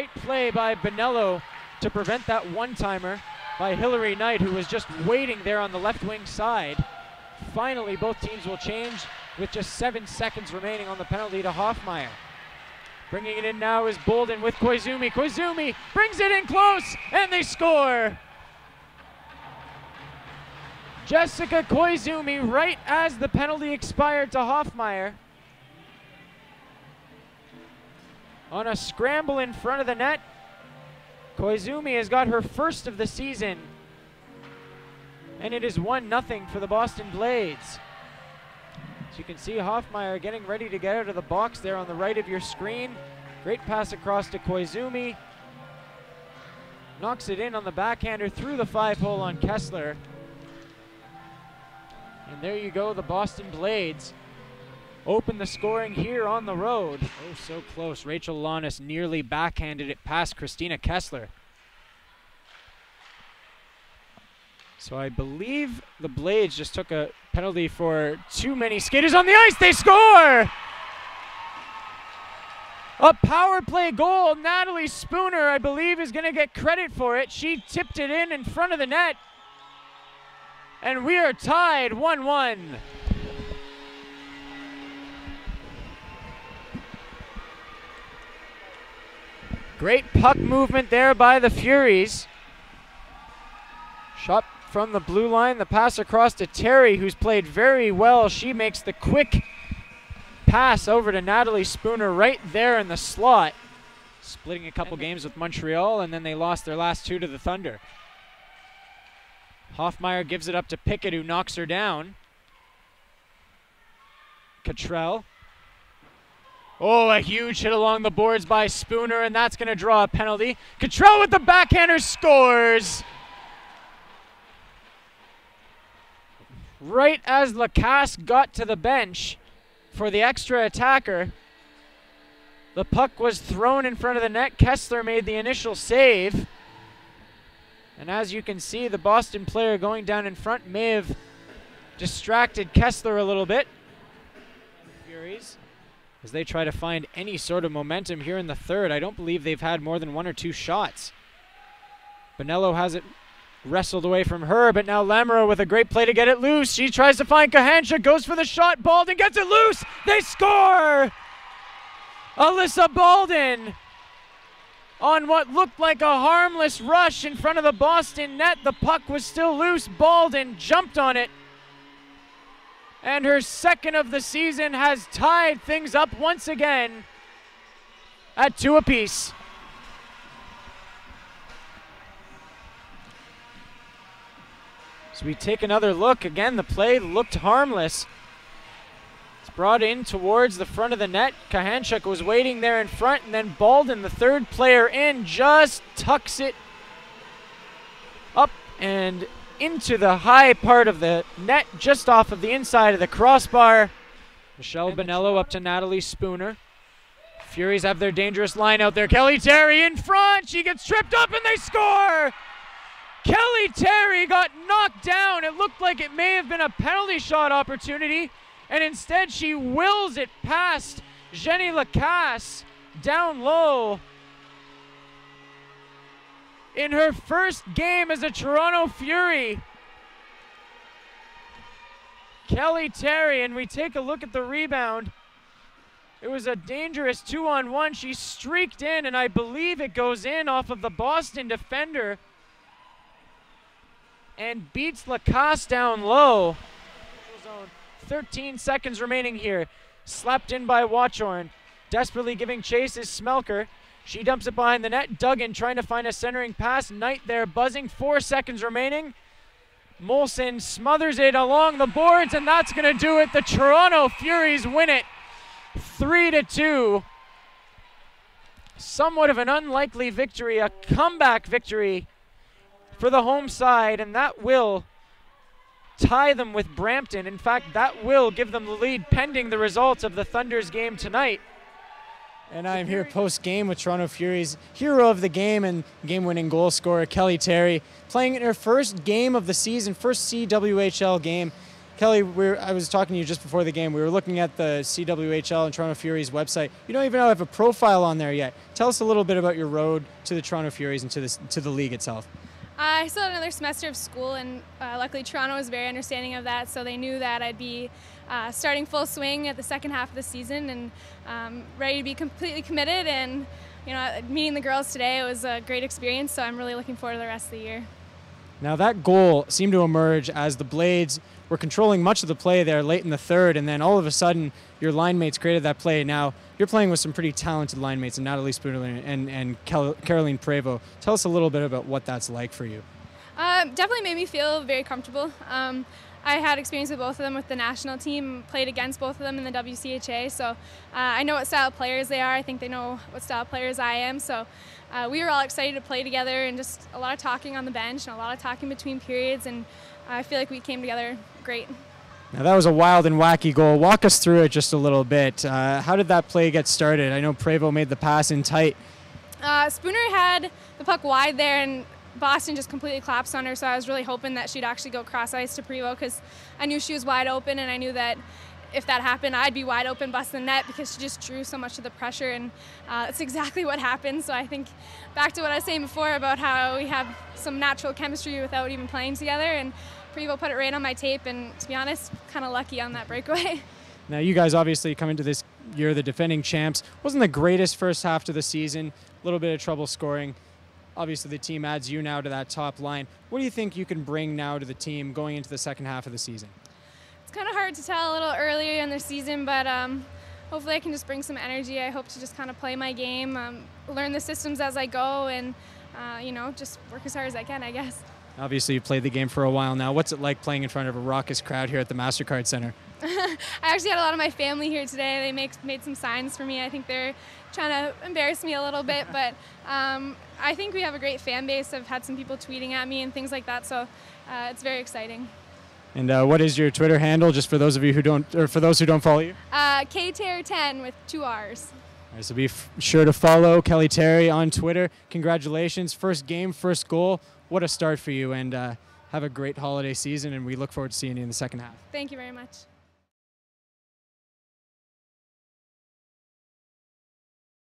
great play by Bonello to prevent that one-timer by Hillary Knight, who was just waiting there on the left wing side. Finally, both teams will change with just 7 seconds remaining on the penalty to Hoffmeyer. Bringing it in now is Bolden with Koizumi. Koizumi brings it in close, and they score! Jessica Koizumi, right as the penalty expired to Hoffmeyer, on a scramble in front of the net. Koizumi has got her first of the season, and it is 1-0 for the Boston Blades. So you can see Hoffmeyer getting ready to get out of the box there on the right of your screen. Great pass across to Koizumi. Knocks it in on the backhander through the 5-hole on Kessler. And there you go, the Boston Blades open the scoring here on the road. Oh, so close. Rachel Launis nearly backhanded it past Christina Kessler. So I believe the Blades just took a penalty for too many skaters on the ice. They score! A power play goal. Natalie Spooner, I believe, is going to get credit for it. She tipped it in front of the net. And we are tied 1-1. Great puck movement there by the Furies. Shot from the blue line, the pass across to Terry, who's played very well. She makes the quick pass over to Natalie Spooner right there in the slot. Splitting a couple games with Montreal, and then they lost their last 2 to the Thunder. Hoffmeyer gives it up to Pickett, who knocks her down. Cottrell. Oh, a huge hit along the boards by Spooner, and that's going to draw a penalty. Cottrell with the backhander scores! Right as Lacasse got to the bench for the extra attacker, the puck was thrown in front of the net. Kessler made the initial save. And as you can see, the Boston player going down in front may have distracted Kessler a little bit. Furies, as they try to find any sort of momentum here in the third. I don't believe they've had more than 1 or 2 shots. Bonello has it wrestled away from her, but now Lamoureux with a great play to get it loose. She tries to find Kahansha, goes for the shot. Bolden gets it loose. They score! Alyssa Bolden on what looked like a harmless rush in front of the Boston net. The puck was still loose. Bolden jumped on it, and her second of the season has tied things up once again at 2 apiece. So we take another look. Again, the play looked harmless. It's brought in towards the front of the net. Kahanchuk was waiting there in front, and then Bolden, the third player in, just tucks it up and into the high part of the net, just off of the inside of the crossbar. Michelle Bonello up to Natalie Spooner. Furies have their dangerous line out there. Kelly Terry in front. She gets tripped up, and they score! Kelly Terry got knocked down. It looked like it may have been a penalty shot opportunity, and instead she wills it past Jenny Lacasse down low. In her first game as a Toronto Fury, Kelly Terry, and we take a look at the rebound. It was a dangerous 2-on-1. She streaked in, and I believe it goes in off of the Boston defender and beats Lacasse down low. 13 seconds remaining here. Slapped in by Watchorn. Desperately giving chase is Smelker. She dumps it behind the net. Duggan trying to find a centering pass. Knight there buzzing. 4 seconds remaining. Molson smothers it along the boards, and that's going to do it. The Toronto Furies win it 3-2. Somewhat of an unlikely victory, a comeback victory for the home side, and that will tie them with Brampton. In fact, that will give them the lead pending the results of the Thunder's game tonight. And I'm here post-game with Toronto Furies hero of the game and game-winning goal scorer Kelly Terry, playing in her first game of the season, first CWHL game. Kelly, I was talking to you just before the game. We were looking at the CWHL and Toronto Furies website. You don't even have a profile on there yet. Tell us a little bit about your road to the Toronto Furies and to the league itself. I still had another semester of school, and luckily Toronto was very understanding of that, so they knew that I'd be starting full swing at the second half of the season and ready to be completely committed. And meeting the girls today, it was a great experience, so I'm really looking forward to the rest of the year. Now that goal seemed to emerge as the Blades were controlling much of the play there late in the third, and then all of a sudden your line mates created that play. Now you're playing with some pretty talented line mates, and Natalie Spooner and Caroline Prevost. Tell us a little bit about what that's like for you. Definitely made me feel very comfortable. I had experience with both of them with the national team, played against both of them in the WCHA, so I know what style of players they are. I think they know what style of players I am, so we were all excited to play together, and just a lot of talking on the bench and a lot of talking between periods, and I feel like we came together great. Now that was a wild and wacky goal. Walk us through it just a little bit. How did that play get started? I know Prevost made the pass in tight. Spooner had the puck wide there, and Boston just completely collapsed on her, so I was really hoping that she'd actually go cross ice to Prevost, because I knew she was wide open, and I knew that if that happened, I'd be wide open busting the net, because she just drew so much of the pressure, and that's exactly what happened. So I think back to what I was saying before about how we have some natural chemistry without even playing together, and Prevost put it right on my tape, and to be honest, kind of lucky on that breakaway. Now you guys obviously come into this year the defending champs. Wasn't the greatest first half to the season, a little bit of trouble scoring. Obviously the team adds you now to that top line. What do you think you can bring now to the team going into the second half of the season? It's kind of hard to tell a little earlier in the season, but hopefully I can just bring some energy. I hope to just kind of play my game, learn the systems as I go, and just work as hard as I can, I guess. Obviously you've played the game for a while now. What's it like playing in front of a raucous crowd here at the MasterCard Center? I actually had a lot of my family here today. They made some signs for me. I think they're trying to embarrass me a little bit, but I think we have a great fan base. I've had some people tweeting at me and things like that, so it's very exciting. And what is your Twitter handle, just for those of you who don't, or for those who don't follow you? KTerry10 with 2 R's. All right, so be sure to follow Kelly Terry on Twitter. Congratulations, first game, first goal. What a start for you, and have a great holiday season, and we look forward to seeing you in the second half. Thank you very much.